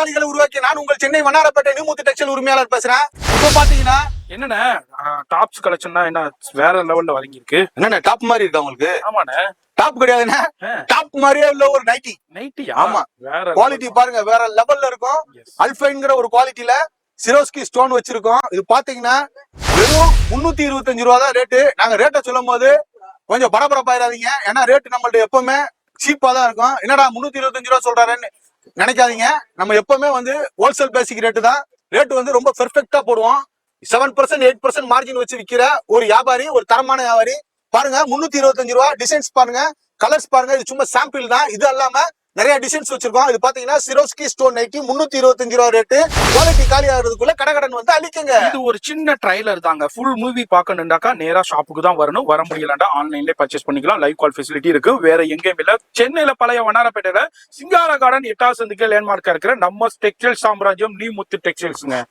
முதலாளிகளை உருவாக்கி நான் உங்கள் சென்னை வண்ணாரப்பேட்டை நியூமுத்து டெக்ஸ்டைல் உரிமையாளர் பேசுறேன். இப்போ பாத்தீங்கன்னா என்னண்ணே டாப்ஸ் கலெக்ஷன் என்ன வேற லெவல்ல வழங்கியிருக்கு. என்னண்ணே டாப் மாதிரி இருக்கா உங்களுக்கு? ஆமாண்ணே, டாப் கிடையாதுண்ணே, டாப் மாதிரியே உள்ள ஒரு நைட்டி. ஆமா, வேற குவாலிட்டி பாருங்க, வேற லெவல்ல இருக்கும். அல்பைன்ங்கிற ஒரு குவாலிட்டில சிரோஸ்கி ஸ்டோன் வச்சிருக்கோம். இது பாத்தீங்கன்னா வெறும் 325 ரூபா தான் ரேட்டு. நாங்க ரேட்டை சொல்லும் போது கொஞ்சம் பரபரப்பாயிராதீங்க, ஏன்னா ரேட்டு நம்மள்ட்ட எப்பவுமே சீப்பா தான் இருக்கும். என்னடா 325 ரூபா சொல்றாருன்னு நினைக்காதீங்க. நம்ம எப்பவுமே வந்து ஹோல்சேல் பேசிக் ரேட்டு தான். ரேட்டு வந்து ரொம்ப பெர்ஃபெக்டா போடுவோம். 7% 8% மார்ஜின் வச்சு விற்கிற ஒரு வியாபாரி, ஒரு தரமான வியாபாரி. பாருங்க 325 ரூபா. டிசைன்ஸ் பாருங்க, கலர்ஸ் பாருங்க. இது சும்மா சாம்பிள் தான். இது அல்லாம நிறைய டிசைன்ஸ் வச்சிருக்கோம். இது பாத்தீங்கன்னா சிரோஸ்கி ஸ்டோன் நைட்டி 325 ரூபா ரேட்டு. குவாலிட்டி காலி ஆகிறதுக்குள்ள கடகடன் வந்து அழிக்குங்க. இது ஒரு சின்ன ட்ரைலர் தாங்க. ஃபுல் மூவி பார்க்கணும்னாக்கா நேரா ஷாப்புக்கு தான் வரணும். வர முடியலண்டா ஆன்லைன்ல பர்ச்சேஸ் பண்ணிக்கலாம். லைவ் கால் ஃபெசிலிட்டி இருக்கு. வேற எங்கேயும் இல்ல. சென்னையில பழைய வண்ணாரப்பேட்டையில சிங்கார கார்டன் 8வது சந்திக்க லேண்ட்மார்க்கா இருக்கிற நம்ம டெக்ஸ்டைல் சாம்ராஜ்யம் நியூமுத்து டெக்ஸ்டைல்ஸ்ங்க.